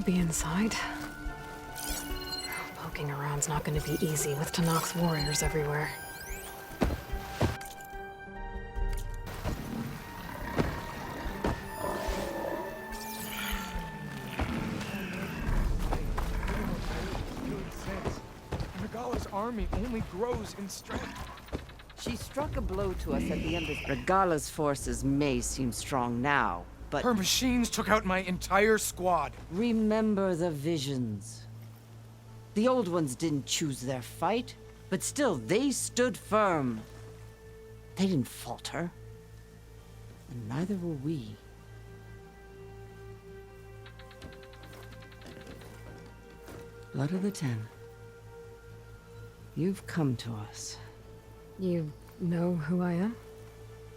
Be inside. Poking around's not going to be easy with Tanak's warriors everywhere. Regala's army only grows in strength. She struck a blow to us at the end of... Regala's forces may seem strong now, but... Her machines took out my entire squad. Remember the visions. The old ones didn't choose their fight, but still, they stood firm. They didn't falter. And neither will we. Blood of the Ten. You've come to us. You know who I am?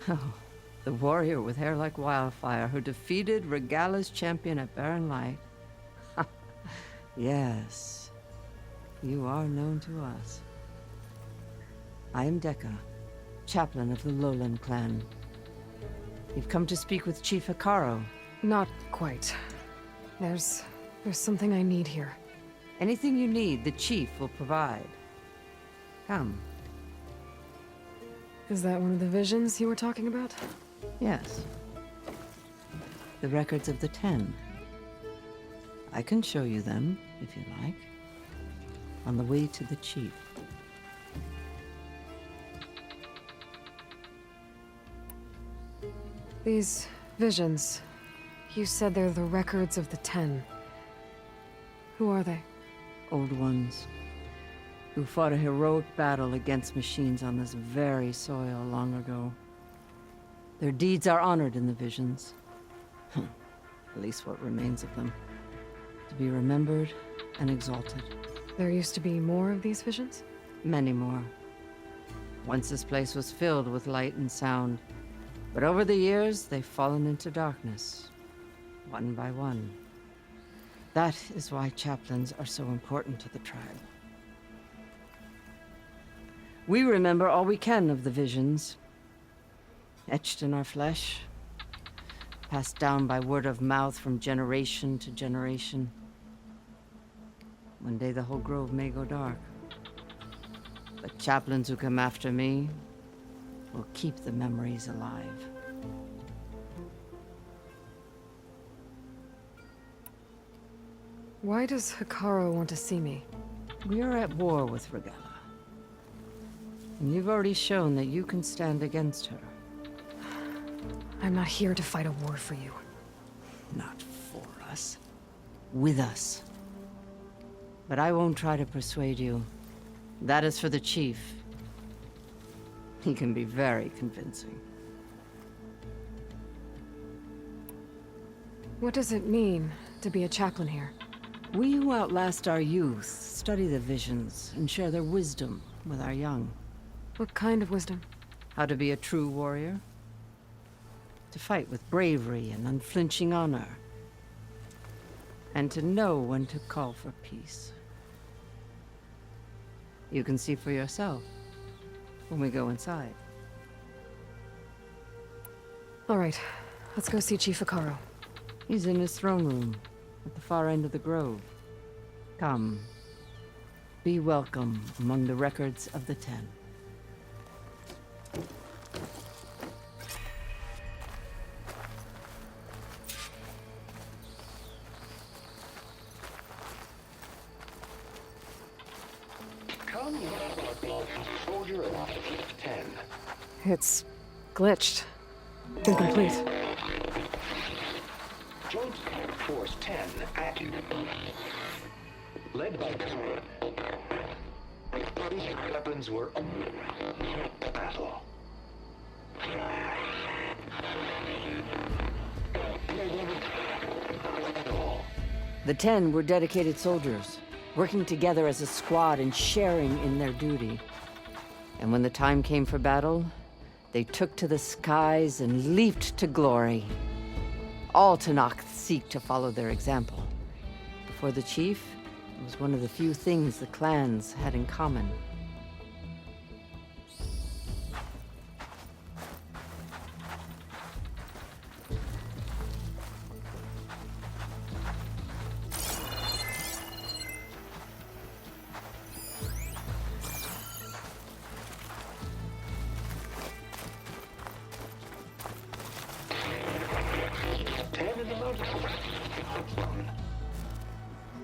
Oh. The warrior with hair like wildfire who defeated Regala's champion at Barren Light. Yes, you are known to us. I am Dekka, chaplain of the Lowland clan. You've come to speak with Chief Hikaro. Not quite. There's something I need here. Anything you need, the chief will provide. Come. Is that one of the visions you were talking about? Yes. The records of the 10. I can show you them, if you like. On the way to the chief. These visions, you said they're the records of the 10. Who are they? Old ones. Who fought a heroic battle against machines on this very soil long ago. Their deeds are honored in the visions. At least what remains of them. To be remembered and exalted. There used to be more of these visions? Many more. Once this place was filled with light and sound. But over the years, they've fallen into darkness. One by one. That is why chaplains are so important to the tribe. We remember all we can of the visions. Etched in our flesh. Passed down by word of mouth from generation to generation. One day the whole grove may go dark. But chaplains who come after me will keep the memories alive. Why does Hikaro want to see me? We are at war with Regala. And you've already shown that you can stand against her. I'm not here to fight a war for you. Not for us. With us. But I won't try to persuade you. That is for the chief. He can be very convincing. What does it mean to be a chaplain here? We who outlast our youth study the visions and share their wisdom with our young. What kind of wisdom? How to be a true warrior. To fight with bravery and unflinching honor. And to know when to call for peace. You can see for yourself when we go inside. All right, let's go see Chief Akaro. He's in his throne room, at the far end of the grove. Come. Be welcome among the records of the Ten. Come, soldier of 10. It's glitched. Incomplete. Joint Force 10 active. Led by weapons were battle. The Ten were dedicated soldiers, working together as a squad and sharing in their duty. And when the time came for battle, they took to the skies and leaped to glory. All Tenakth seek to follow their example. Before the chief, it was one of the few things the clans had in common.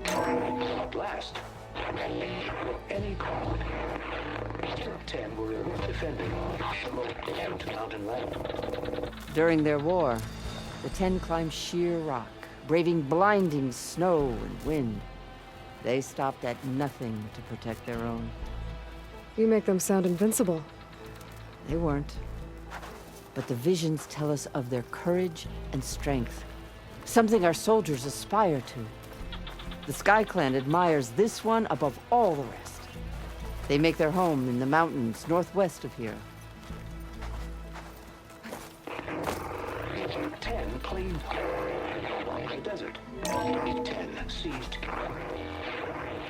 At last, any 10 were defending the mountain land. During their war, the Ten climbed sheer rock, braving blinding snow and wind. They stopped at nothing to protect their own. You make them sound invincible. They weren't. But the visions tell us of their courage and strength, something our soldiers aspire to. The Sky Clan admires this one above all the rest. They make their home in the mountains northwest of here. 10 claimed the desert. 10 seized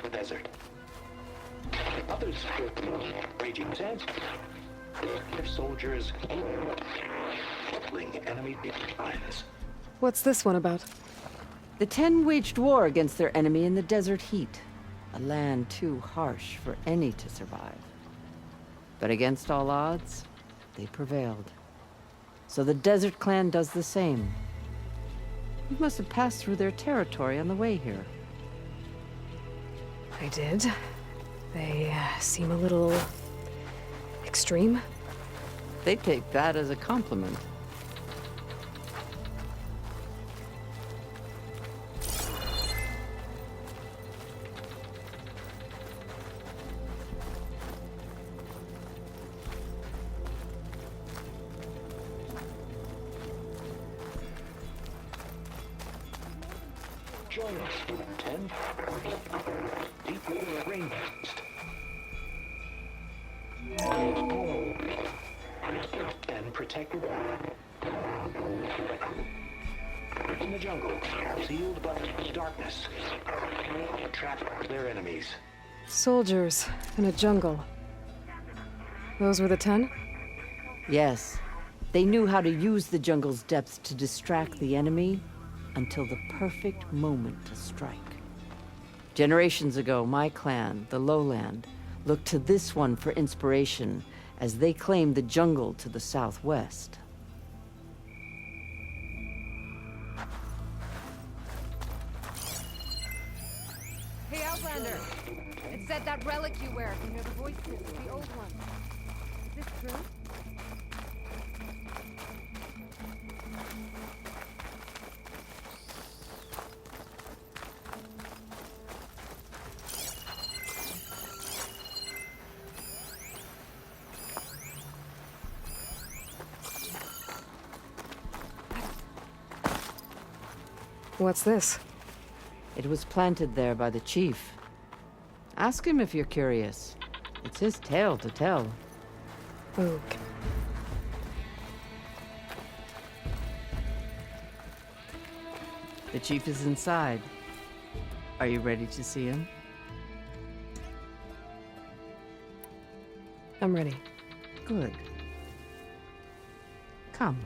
the desert. Others raging sands. Their soldiers battling enemy lines. What's this one about? The Ten waged war against their enemy in the desert heat, a land too harsh for any to survive. But against all odds, they prevailed. So the Desert Clan does the same. You must have passed through their territory on the way here. I did. They seem a little extreme. They take that as a compliment. Join us, 10. Deep water rainforest. 10 protected. In the jungle, sealed by darkness. Trap their enemies. Soldiers in a jungle. Those were the 10? Yes, they knew how to use the jungle's depths to distract the enemy until the perfect moment to strike. Generations ago, my clan, the Lowland, looked to this one for inspiration as they claimed the jungle to the southwest. Hey, Outlander! It said that relic you wear can hear the voices of the old ones. Is this true? What's this? It was planted there by the chief. Ask him if you're curious. It's his tale to tell. Okay. The chief is inside. Are you ready to see him? I'm ready. Good. Come.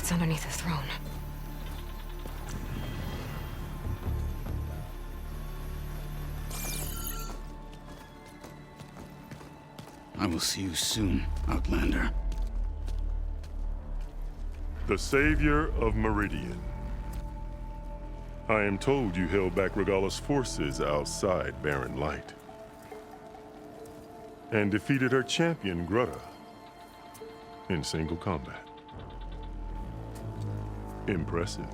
what's underneath the throne. I will see you soon, Outlander. The savior of Meridian. I am told you held back Regalla's forces outside Barren Light. And defeated her champion, Grutta, in single combat. Impressive.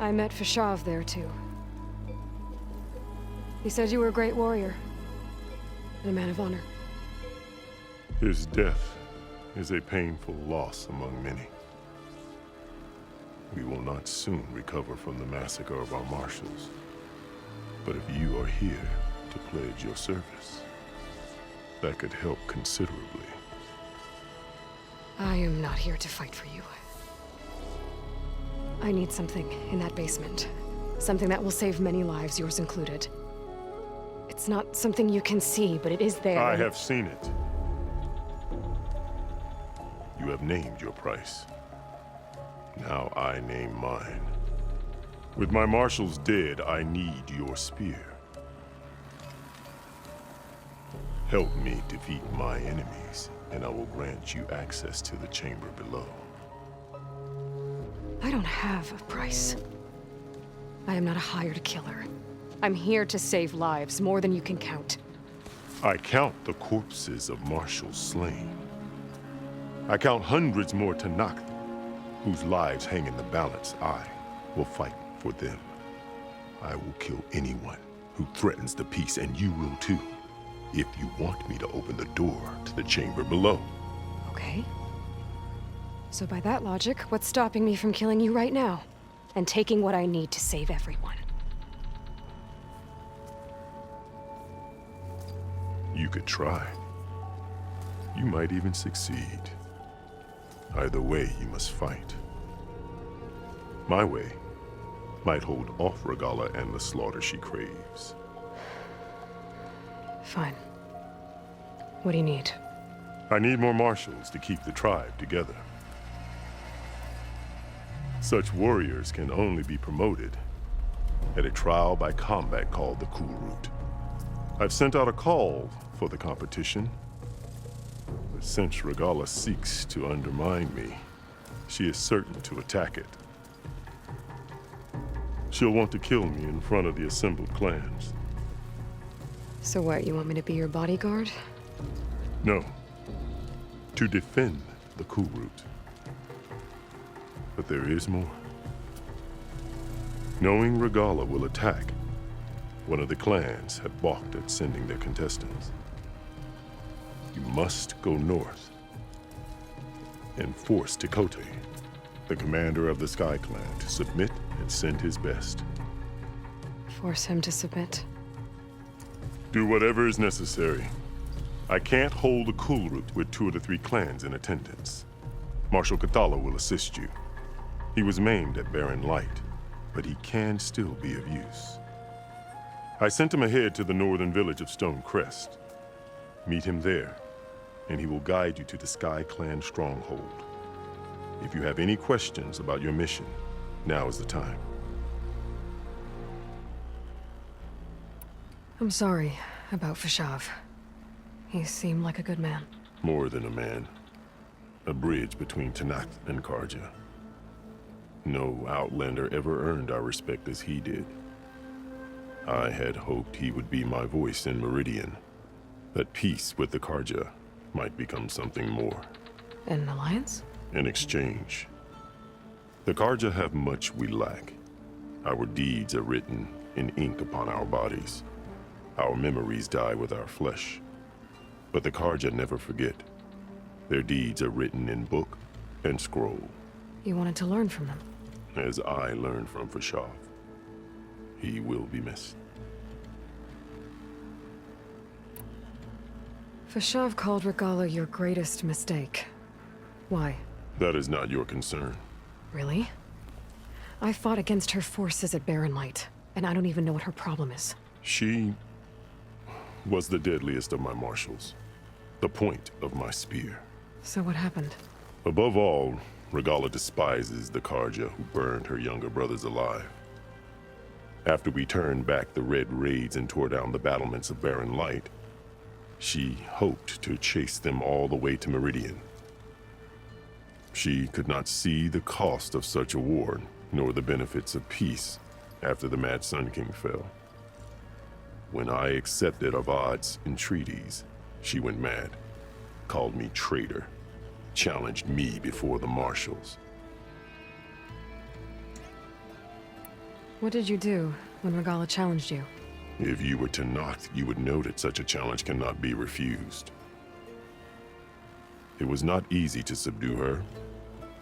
I met Fashav there, too. He said you were a great warrior. And a man of honor. His death is a painful loss among many. We will not soon recover from the massacre of our marshals. But if you are here to pledge your service, that could help considerably. I am not here to fight for you. I need something in that basement. Something that will save many lives, yours included. It's not something you can see, but it is there. I have seen it. You have named your price. Now I name mine. With my marshals dead, I need your spear. Help me defeat my enemies, and I will grant you access to the chamber below. I don't have a price. I am not a hired killer. I'm here to save lives, more than you can count. I count the corpses of marshals slain. I count hundreds more Tanakh, whose lives hang in the balance. I will fight for them. I will kill anyone who threatens the peace, and you will too, if you want me to open the door to the chamber below. Okay. So by that logic, what's stopping me from killing you right now? And taking what I need to save everyone? You could try. You might even succeed. Either way, you must fight. My way might hold off Regalla and the slaughter she craves. Fine. What do you need? I need more marshals to keep the tribe together. Such warriors can only be promoted at a trial by combat called the Cool Route. I've sent out a call for the competition, but since Regalla seeks to undermine me, she is certain to attack it. She'll want to kill me in front of the assembled clans. So what, you want me to be your bodyguard? No, to defend the Cool Route. But there is more. Knowing Regalla will attack, one of the clans had balked at sending their contestants. You must go north and force Tekote, the commander of the Sky Clan, to submit and send his best. Force him to submit? Do whatever is necessary. I can't hold a Cool Route with 2 of the 3 clans in attendance. Marshal Cathala will assist you. He was maimed at Barren Light, but he can still be of use. I sent him ahead to the northern village of Stone Crest. Meet him there, and he will guide you to the Sky Clan stronghold. If you have any questions about your mission, now is the time. I'm sorry about Fashav. He seemed like a good man. More than a man. A bridge between Tanakh and Karja. No Outlander ever earned our respect as he did. I had hoped he would be my voice in Meridian. That peace with the Karja might become something more. An alliance? In exchange. The Karja have much we lack. Our deeds are written in ink upon our bodies. Our memories die with our flesh. But the Karja never forget. Their deeds are written in book and scroll. You wanted to learn from them? As I learned from Fashav. He will be missed. Fashav called Regalla your greatest mistake. Why? That is not your concern. Really? I fought against her forces at Barren Light, and I don't even know what her problem is. She was the deadliest of my marshals. The point of my spear. So what happened? Above all, Regala despises the Karja who burned her younger brothers alive. After we turned back the red raids and tore down the battlements of Barren Light, she hoped to chase them all the way to Meridian. She could not see the cost of such a war, nor the benefits of peace after the Mad Sun King fell. When I accepted Avad's entreaties, she went mad, called me traitor, challenged me before the marshals. What did you do when Regala challenged you? If you were to knock, you would know that such a challenge cannot be refused. It was not easy to subdue her.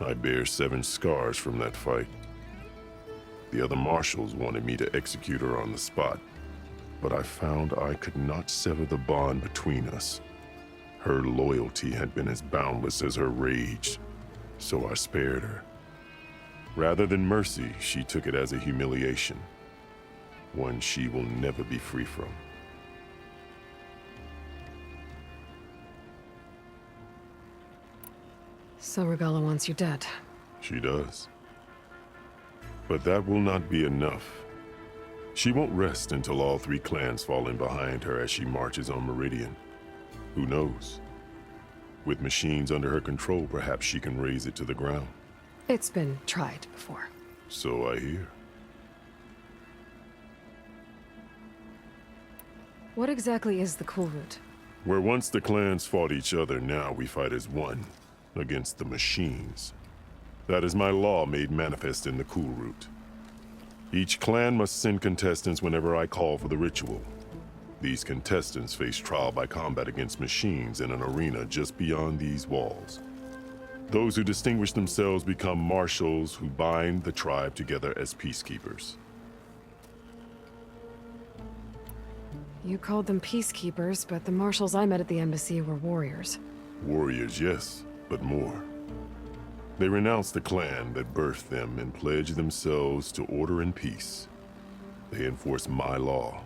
I bear 7 scars from that fight. The other marshals wanted me to execute her on the spot, but I found I could not sever the bond between us. Her loyalty had been as boundless as her rage, so I spared her. Rather than mercy, she took it as a humiliation, one she will never be free from. So Regala wants you dead. She does. But that will not be enough. She won't rest until all 3 clans fall in behind her as she marches on Meridian. Who knows? With machines under her control, perhaps she can raise it to the ground. It's been tried before. So I hear. What exactly is the Cool Route? Where once the clans fought each other, now we fight as one, against the machines. That is my law made manifest in the Cool Route. Each clan must send contestants whenever I call for the ritual. These contestants face trial by combat against machines in an arena just beyond these walls. Those who distinguish themselves become marshals who bind the tribe together as peacekeepers. You called them peacekeepers, but the marshals I met at the embassy were warriors. Warriors, yes, but more. They renounce the clan that birthed them and pledge themselves to order and peace. They enforce my law.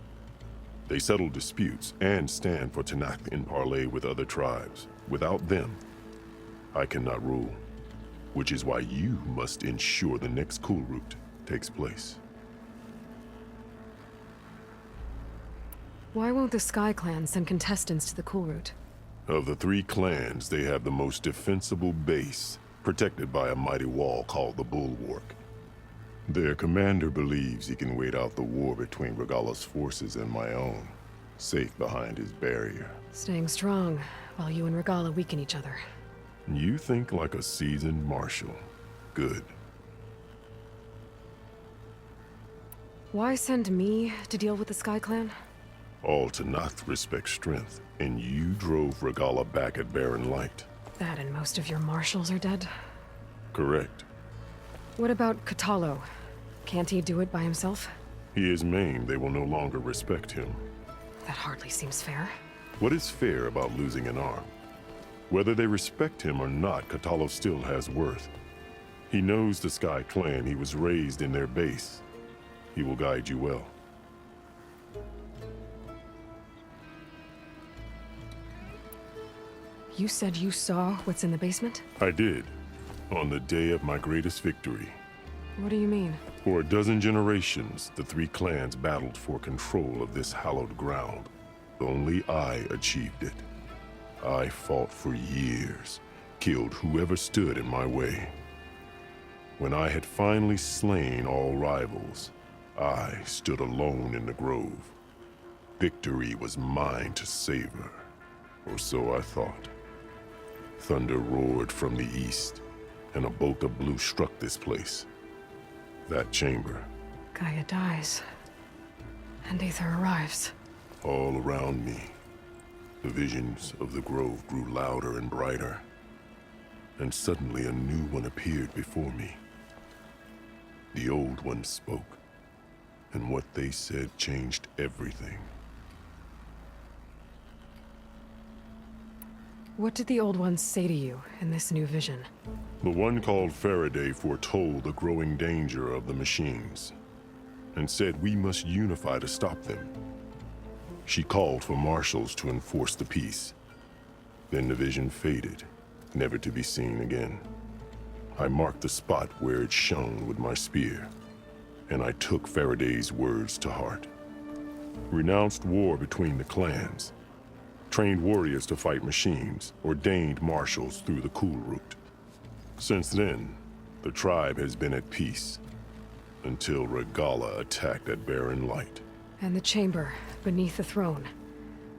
They settle disputes and stand for Tanakh in parley with other tribes. Without them, I cannot rule, which is why you must ensure the next Cool Route takes place. Why won't the Sky Clan send contestants to the Cool Route? Of the 3 clans, they have the most defensible base, protected by a mighty wall called the Bulwark. Their commander believes he can wait out the war between Regala's forces and my own, safe behind his barrier. Staying strong, while you and Regala weaken each other. You think like a seasoned marshal. Good. Why send me to deal with the Sky Clan? All Tanakh respect strength, and you drove Regala back at Barren Light. That and most of your marshals are dead? Correct. What about Katalo? Can't he do it by himself? He is maimed. They will no longer respect him. That hardly seems fair. What is fair about losing an arm? Whether they respect him or not, Katalo still has worth. He knows the Sky Clan. He was raised in their base. He will guide you well. You said you saw what's in the basement? I did, on the day of my greatest victory. What do you mean? For a dozen generations, the 3 clans battled for control of this hallowed ground. Only I achieved it. I fought for years, killed whoever stood in my way. When I had finally slain all rivals, I stood alone in the grove. Victory was mine to savor, or so I thought. Thunder roared from the east, and a bolt of blue struck this place. That chamber. Gaia dies. And Aether arrives. All around me, the visions of the grove grew louder and brighter, and suddenly a new one appeared before me. The old one spoke, and what they said changed everything. What did the old ones say to you in this new vision? The one called Faraday foretold the growing danger of the machines, and said we must unify to stop them. She called for marshals to enforce the peace. Then the vision faded, never to be seen again. I marked the spot where it shone with my spear, and I took Faraday's words to heart. Renounced war between the clans, trained warriors to fight machines, ordained marshals through the cool route. Since then, the tribe has been at peace, until Regala attacked at Barren Light. And the chamber, beneath the throne.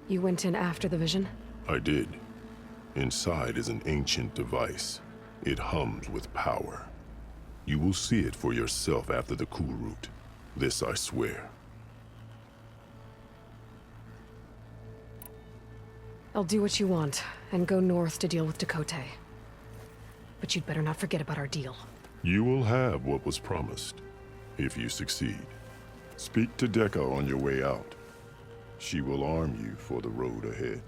You went in after the vision? I did. Inside is an ancient device. It hums with power. You will see it for yourself after the cool route. This I swear. I'll do what you want, and go north to deal with Dakota. But you'd better not forget about our deal. You will have what was promised, if you succeed. Speak to Dekka on your way out. She will arm you for the road ahead.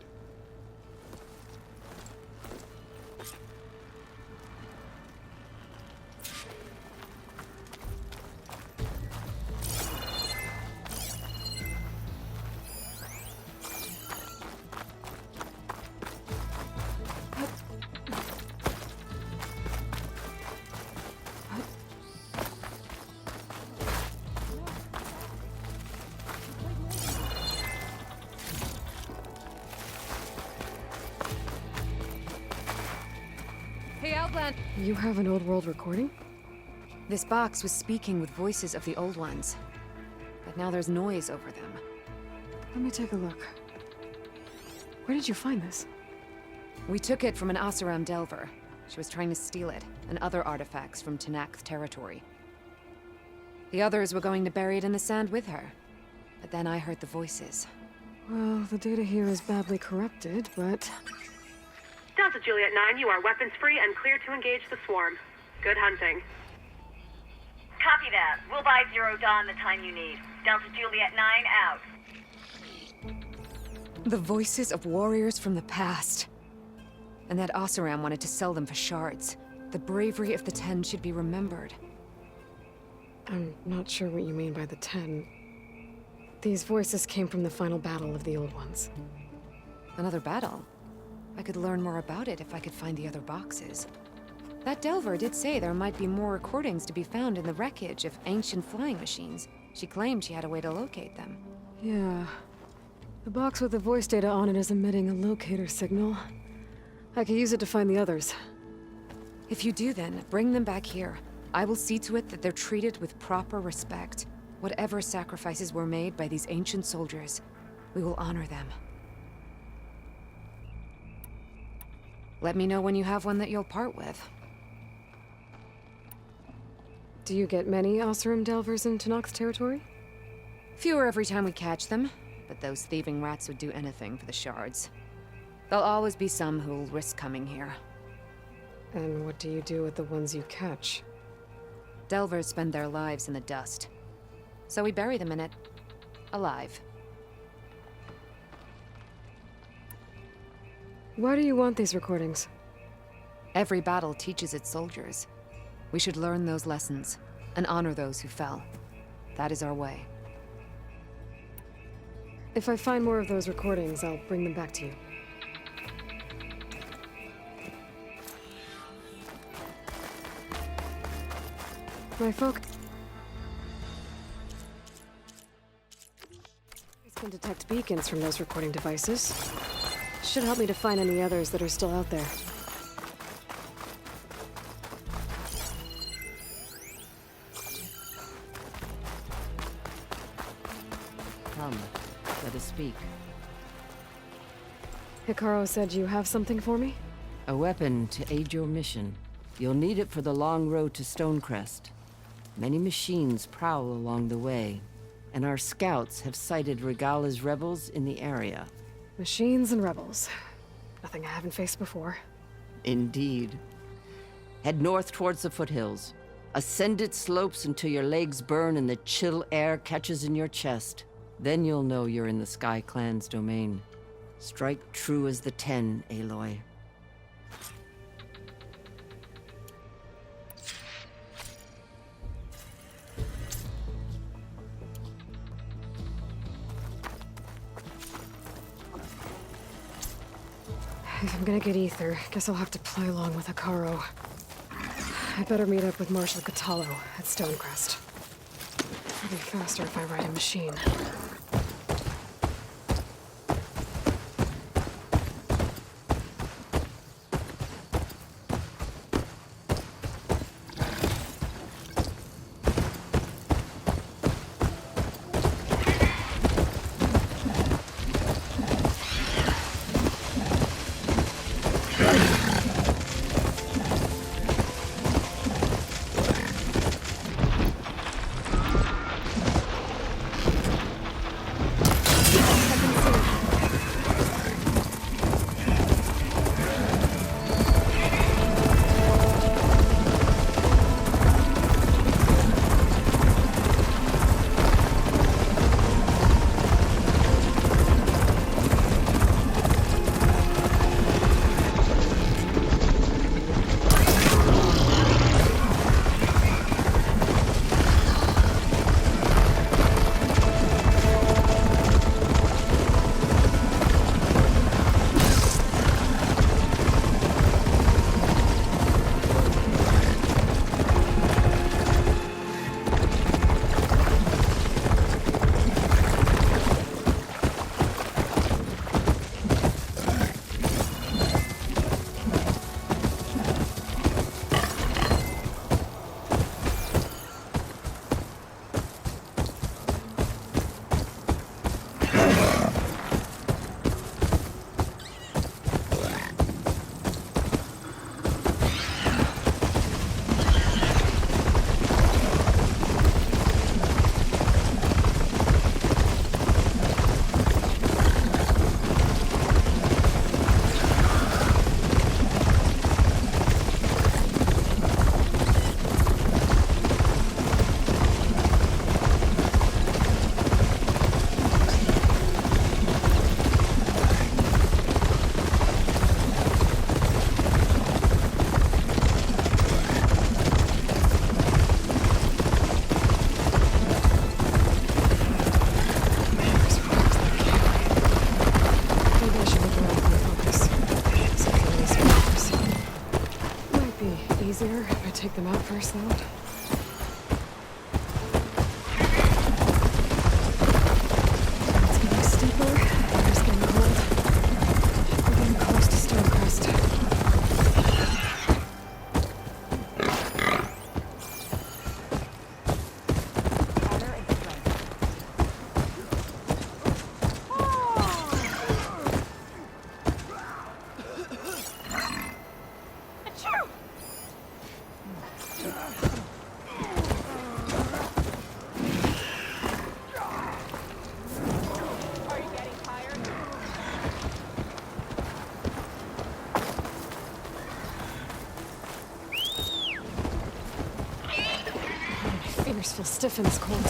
Hey, Outland! You have an old world recording? This box was speaking with voices of the old ones. But now there's noise over them. Let me take a look. Where did you find this? We took it from an Oseram Delver. She was trying to steal it, and other artifacts from Tenakth territory. The others were going to bury it in the sand with her. But then I heard the voices. Well, the data here is badly corrupted, but... Delta Juliet 9, you are weapons free and clear to engage the swarm. Good hunting. Copy that. We'll buy Zero Dawn the time you need. Delta Juliet 9 out. The voices of warriors from the past. And that Oseram wanted to sell them for shards. The bravery of the 10 should be remembered. I'm not sure what you mean by the 10. These voices came from the final battle of the Old Ones. Another battle? I could learn more about it if I could find the other boxes. That Delver did say there might be more recordings to be found in the wreckage of ancient flying machines. She claimed she had a way to locate them. Yeah. The box with the voice data on it is emitting a locator signal. I could use it to find the others. If you do then, bring them back here. I will see to it that they're treated with proper respect. Whatever sacrifices were made by these ancient soldiers, we will honor them. Let me know when you have one that you'll part with. Do you get many Oseram Delvers in Tenakth territory? Fewer every time we catch them, but those thieving rats would do anything for the shards. There'll always be some who'll risk coming here. And what do you do with the ones you catch? Delvers spend their lives in the dust. So we bury them in it, alive. Why do you want these recordings? Every battle teaches its soldiers. We should learn those lessons, and honor those who fell. That is our way. If I find more of those recordings, I'll bring them back to you. My folk can detect beacons from those recording devices. Should help me to find any others that are still out there. Come, let us speak. Hikaru said you have something for me? A weapon to aid your mission. You'll need it for the long road to Stonecrest. Many machines prowl along the way, and our scouts have sighted Regala's rebels in the area. Machines and rebels. Nothing I haven't faced before. Indeed. Head north towards the foothills. Ascend its slopes until your legs burn and the chill air catches in your chest. Then you'll know you're in the Sky Clan's domain. Strike true as the 10, Aloy. If I'm gonna get ether, guess I'll have to play along with Hikaru. I better meet up with Marshal Catallo at Stonecrest. It'll be faster if I ride a machine. Easier if I take them out first, though. It's getting steeper. It's getting cold. We're getting close to Stonecrest. My fingers feel stiff in this cold.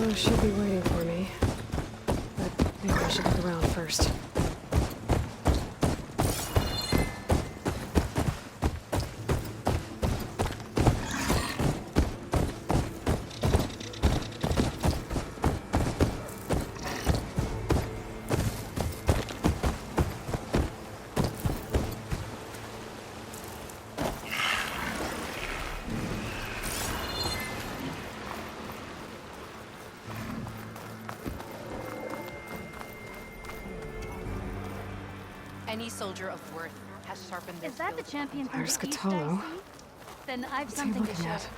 Carlos should be waiting for me. But maybe I should look around first. Any soldier of worth has sharpened their Is that the skills. champion from There's the East Cthulhu. I see? Then I've What's he something to looking show. at?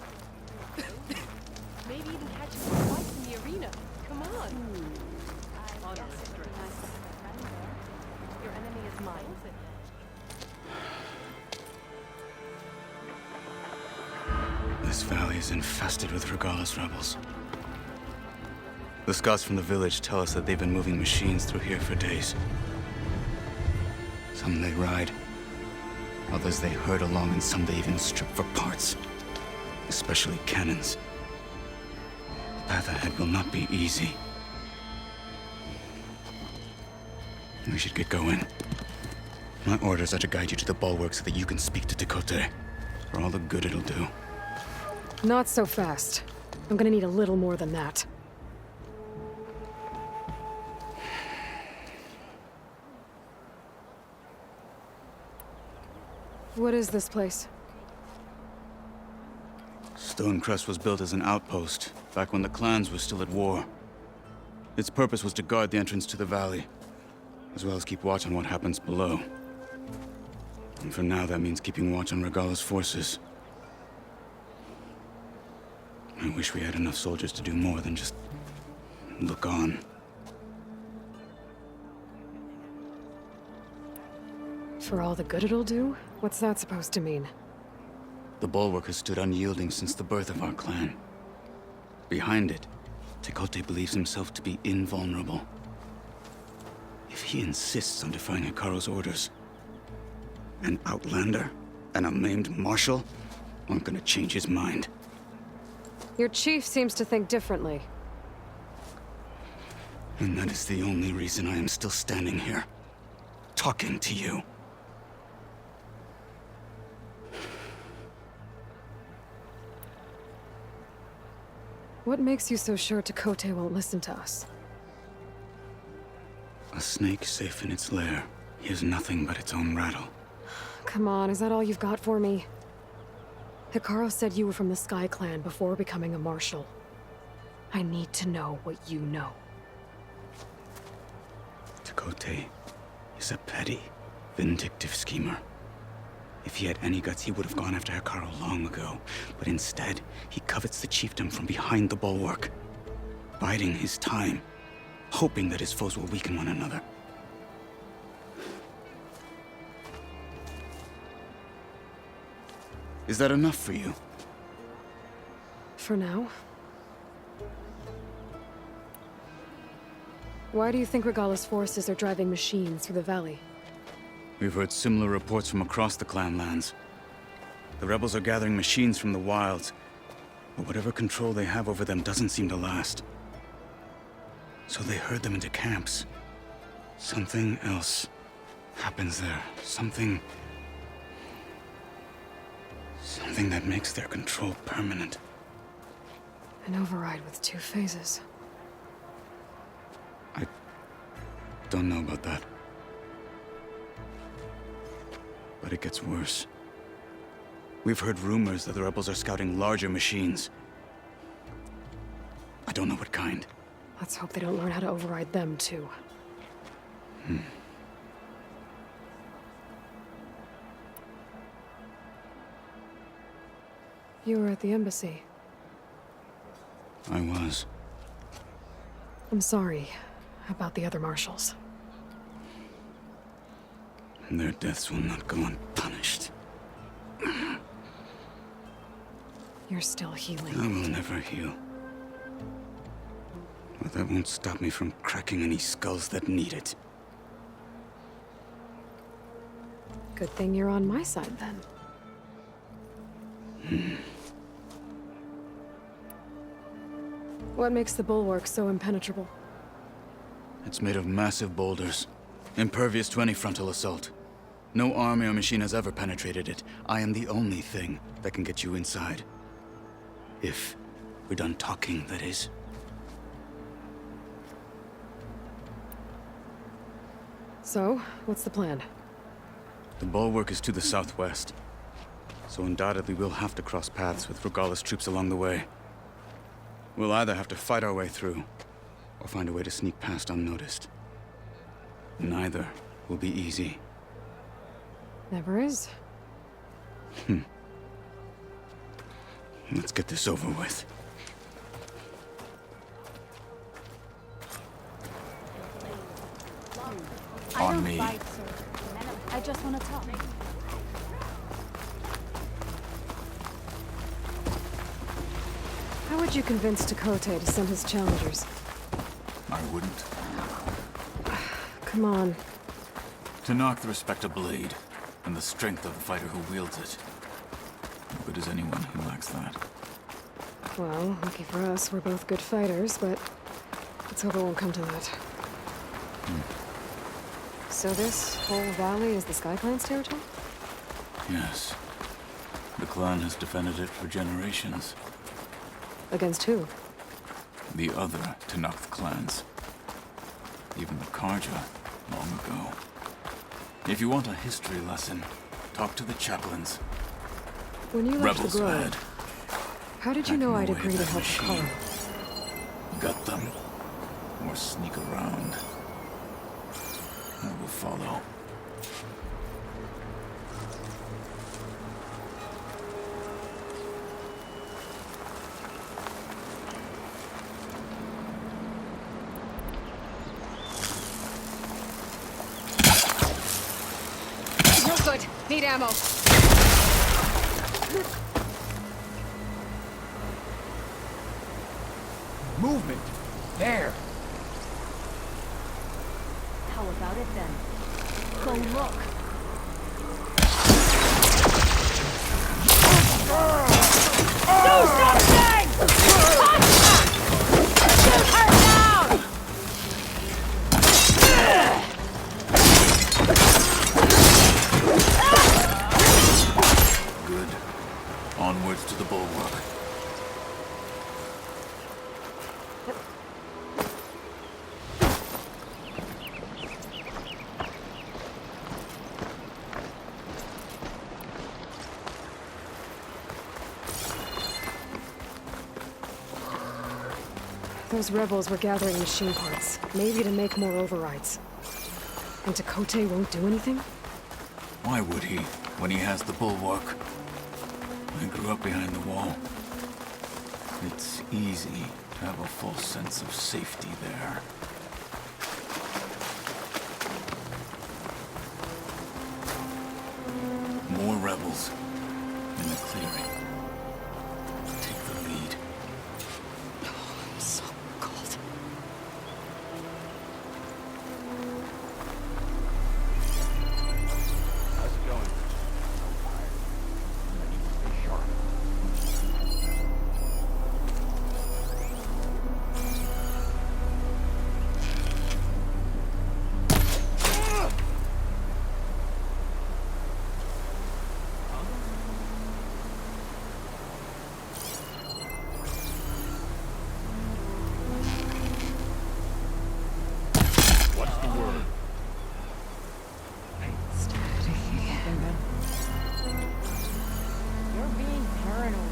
Maybe even catching some fights in the arena. Come on. Honor and strength. Your enemy is mine. This valley is infested with Regalla's rebels. The scouts from the village tell us that they've been moving machines through here for days. Some they ride, others they herd along, and some they even strip for parts. Especially cannons. The path ahead will not be easy. We should get going. My orders are to guide you to the bulwark so that you can speak to Tekote. For all the good it'll do. Not so fast. I'm gonna need a little more than that. What is this place? Stonecrest was built as an outpost, back when the clans were still at war. Its purpose was to guard the entrance to the valley, as well as keep watch on what happens below. And for now, that means keeping watch on Regalla's forces. I wish we had enough soldiers to do more than just look on. For all the good it'll do? What's that supposed to mean? The bulwark has stood unyielding since the birth of our clan. Behind it, Tekote believes himself to be invulnerable. If he insists on defying Hikaru's orders, an outlander and a maimed marshal aren't gonna change his mind. Your chief seems to think differently. And that is the only reason I am still standing here, talking to you. What makes you so sure Tekote won't listen to us? A snake safe in its lair hears nothing but its own rattle. Come on, is that all you've got for me? Hikaru said you were from the Sky Clan before becoming a marshal. I need to know what you know. Tekote is a petty, vindictive schemer. If he had any guts, he would have gone after Hikaru long ago. But instead, he covets the chiefdom from behind the bulwark, biding his time, hoping that his foes will weaken one another. Is that enough for you? For now. Why do you think Regalla's forces are driving machines through the valley? We've heard similar reports from across the clan lands. The rebels are gathering machines from the wilds, but whatever control they have over them doesn't seem to last. So they herd them into camps. Something else happens there. Something that makes their control permanent. An override with 2 phases. I don't know about that. But it gets worse. We've heard rumors that the rebels are scouting larger machines. I don't know what kind. Let's hope they don't learn how to override them, too. You were at the embassy. I was. I'm sorry about the other marshals. Their deaths will not go unpunished. You're still healing. I will never heal. But that won't stop me from cracking any skulls that need it. Good thing you're on my side, then. What makes the bulwark so impenetrable? It's made of massive boulders, impervious to any frontal assault. No army or machine has ever penetrated it. I am the only thing that can get you inside. If we're done talking, that is. So, what's the plan? The bulwark is to the southwest, so undoubtedly we'll have to cross paths with Regala's troops along the way. We'll either have to fight our way through, or find a way to sneak past unnoticed. Neither will be easy. Never is. Let's get this over with. On me. Fight, sir. I just want to talk. How would you convince Tekote to send his challengers? I wouldn't. Come on. To knock the respect of blade, and the strength of the fighter who wields it. No good is anyone who lacks that. Well, lucky for us, we're both good fighters, but let's hope it won't come to that. So this whole valley is the Sky Clan's territory? Yes. The clan has defended it for generations. Against who? The other Tenakth clans. Even the Karja, long ago. If you want a history lesson, talk to the chaplains. When you left Rebels the Grove, bad. how did you know I'd agree to help machine. Carl? Gut them. Or sneak around. I will follow. No good. Need ammo. Movement. There. How about it then? Go look. Do something! Shoot her down! Good. Onwards to the bulwark. Those rebels were gathering machine parts, maybe to make more overrides. And Tekote won't do anything? Why would he, when he has the bulwark? I grew up behind the wall. It's easy to have a false sense of safety there. More rebels in the clearing. Take the lead. I'm so cold. How's it going? I need to stay sharp. What's the word? You're being paranoid.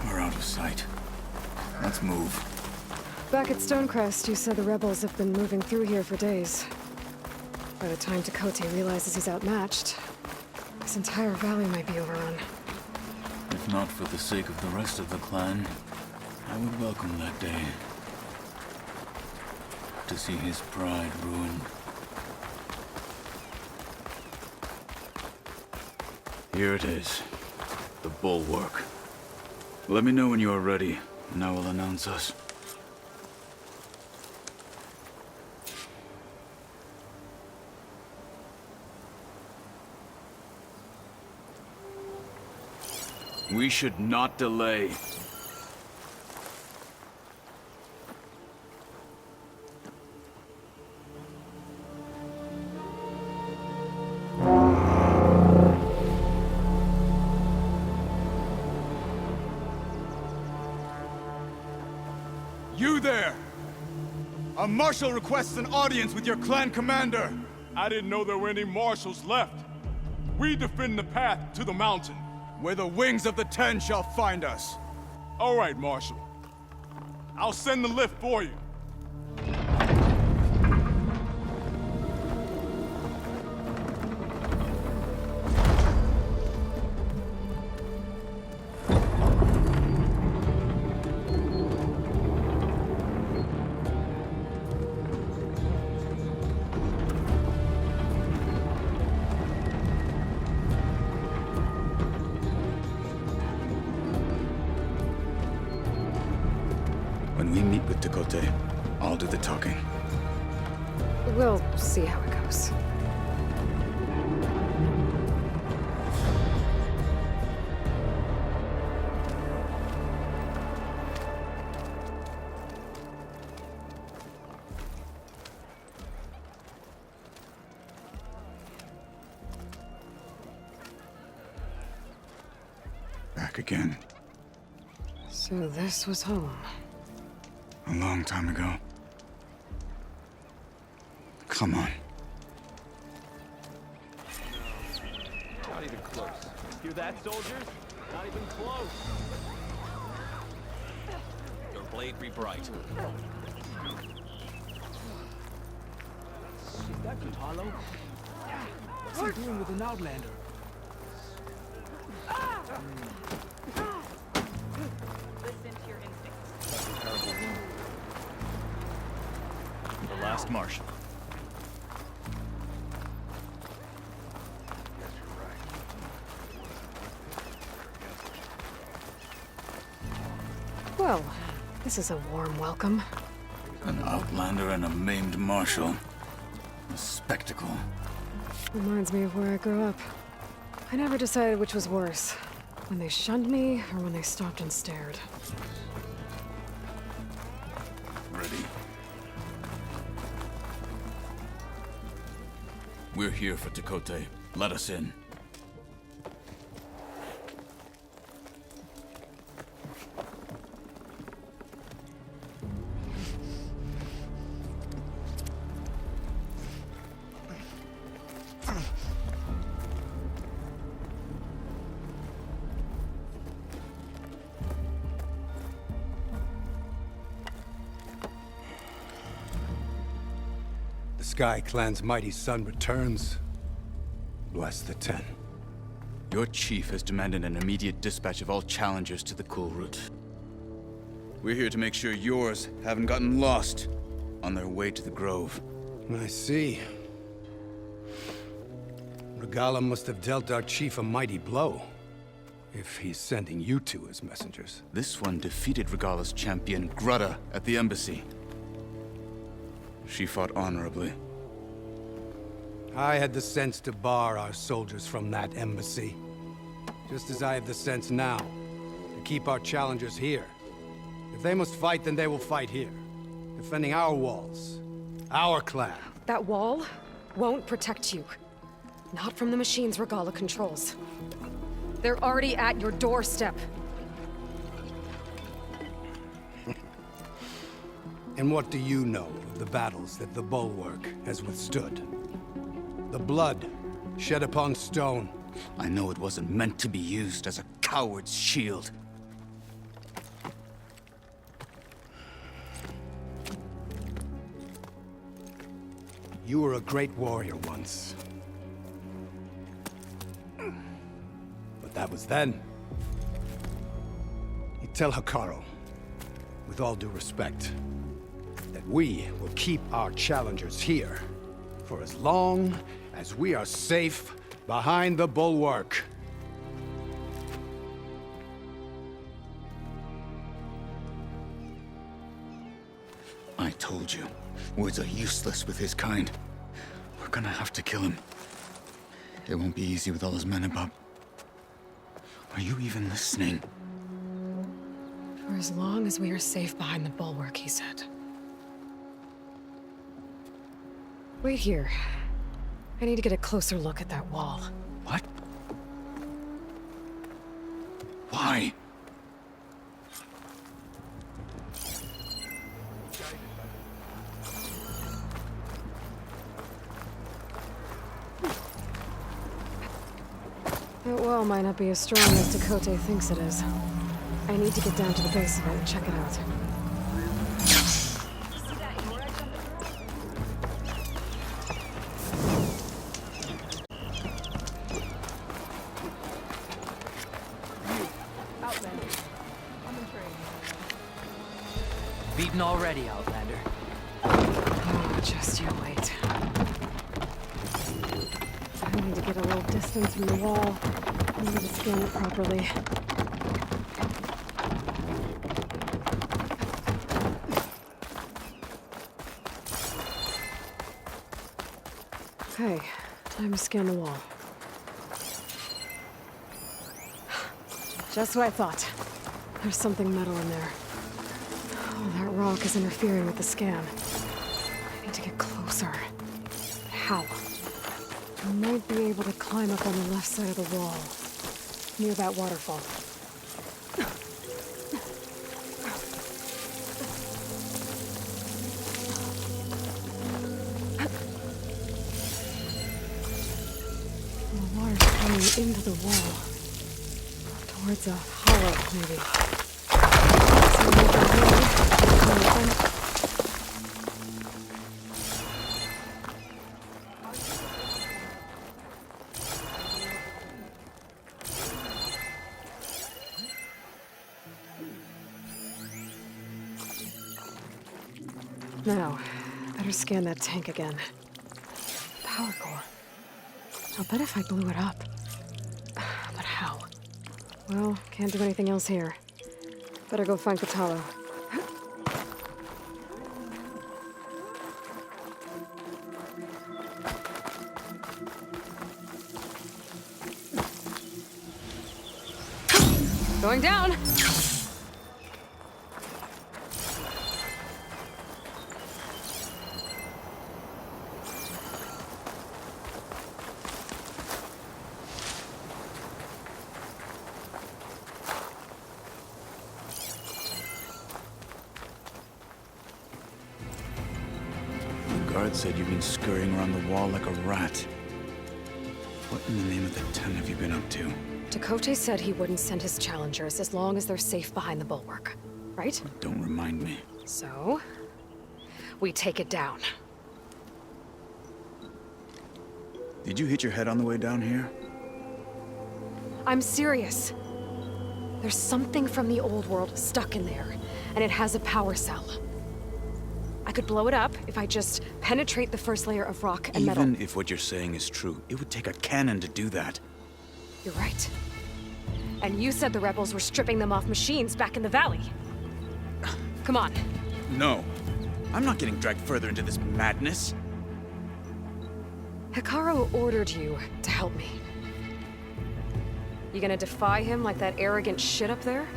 We're out of sight. Let's move. Back at Stonecrest, you said the rebels have been moving through here for days. By the time Tekote realizes he's outmatched, this entire valley might be overrun. If not for the sake of the rest of the clan, I would welcome that day. To see his pride ruined. Here it is. The bulwark. Let me know when you are ready, and I will announce us. We should not delay. You there! A marshal requests an audience with your clan commander. I didn't know there were any marshals left. We defend the path to the mountain. Where the wings of the Ten shall find us. All right, Marshal. I'll send the lift for you. When we meet with Tekote, I'll do the talking. We'll see how it goes. Back again. So this was home. A long time ago. Come on. Not even close. Hear that, soldiers? Not even close. Your blade be bright. Is that Katalo? What's he doing with an outlander? Listen to your instincts. The last marshal. Well, this is a warm welcome. An outlander and a maimed marshal. A spectacle. Reminds me of where I grew up. I never decided which was worse. When they shunned me, or when they stopped and stared. Ready. We're here for Tekote. Let us in. Sky Clan's mighty son returns. Bless the Ten. Your chief has demanded an immediate dispatch of all challengers to the Cool Route. We're here to make sure yours haven't gotten lost on their way to the Grove. I see. Regala must have dealt our chief a mighty blow, if he's sending you two as messengers. This one defeated Regala's champion, Grutta, at the embassy. She fought honorably. I had the sense to bar our soldiers from that embassy. Just as I have the sense now, to keep our challengers here. If they must fight, then they will fight here. Defending our walls. Our clan. That wall won't protect you. Not from the machines Regala controls. They're already at your doorstep. And what do you know of the battles that the Bulwark has withstood? The blood shed upon stone. I know it wasn't meant to be used as a coward's shield. You were a great warrior once. But that was then. You tell Hikaru, with all due respect, that we will keep our challengers here for as long as we are safe behind the bulwark. I told you, words are useless with his kind. We're gonna have to kill him. It won't be easy with all his men about. Are you even listening? For as long as we are safe behind the bulwark, he said. Wait here. I need to get a closer look at that wall. What? Why? That wall might not be as strong as Dakota thinks it is. I need to get down to the base of it and check it out. Outlander. I'm in train. Beaten already, Outlander. Oh, just you wait. I need to get a little distance from the wall. I need to scan it properly. Okay, time to scan the wall. Just what I thought. There's something metal in there. Oh, that rock is interfering with the scan. I need to get closer. But how? I might be able to climb up on the left side of the wall, near that waterfall. The water's coming into the wall, towards a hollow, maybe. So I make a way. Now, better scan that tank again. Power core. I'll bet if I blew it up. But how? Well, can't do anything else here. Better go find Katalo. Going down! Guard said you've been scurrying around the wall like a rat. What in the name of the ten have you been up to? Dakota said he wouldn't send his challengers as long as they're safe behind the bulwark, right? Don't remind me. So, we take it down. Did you hit your head on the way down here? I'm serious. There's something from the old world stuck in there, and it has a power cell. I could blow it up if I just penetrate the first layer of rock and metal. Even if what you're saying is true, it would take a cannon to do that. You're right. And you said the rebels were stripping them off machines back in the valley. Come on. No. I'm not getting dragged further into this madness. Hikaru ordered you to help me. You gonna defy him like that arrogant shit up there?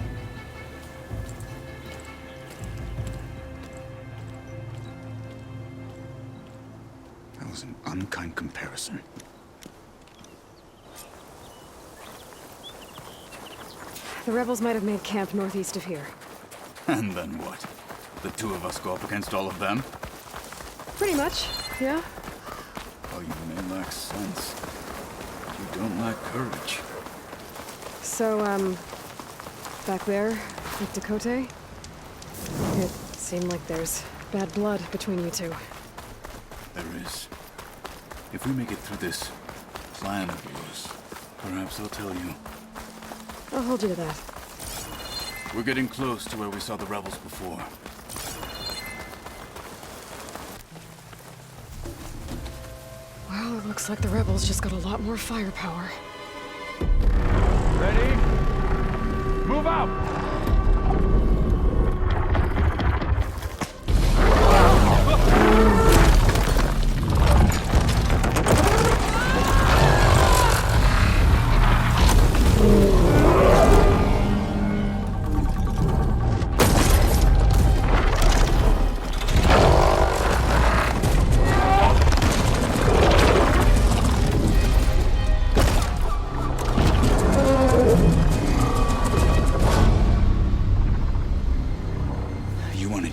That was an unkind comparison. The rebels might have made camp northeast of here. And then what? The two of us go up against all of them? Pretty much, yeah. Oh, you may lack sense. But you don't lack courage. So, back there, with Dakota, it seemed like there's bad blood between you two. There is. If we make it through this clan of yours, perhaps I'll tell you. I'll hold you to that. We're getting close to where we saw the rebels before. Well, it looks like the rebels just got a lot more firepower. Ready? Move out!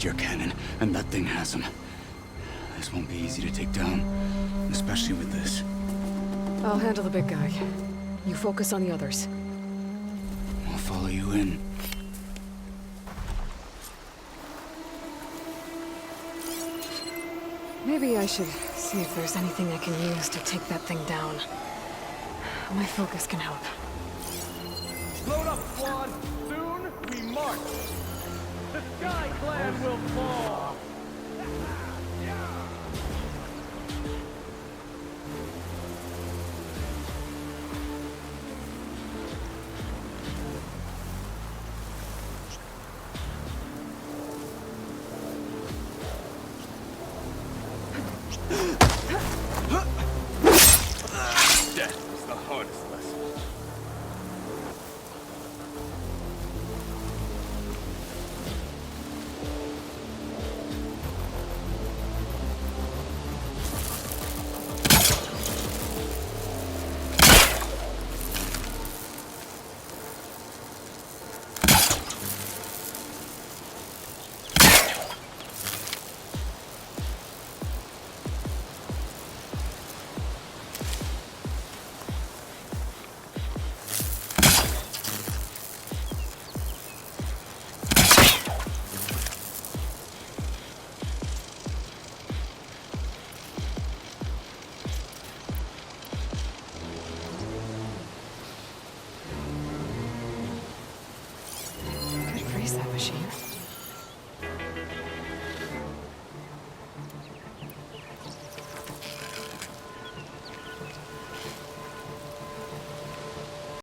Your cannon, and that thing has him. This won't be easy to take down, especially with this. I'll handle the big guy. You focus on the others. I'll follow you in. Maybe I should see if there's anything I can use to take that thing down. My focus can help. Load up, squad! Soon we march! The Sky Clan will fall!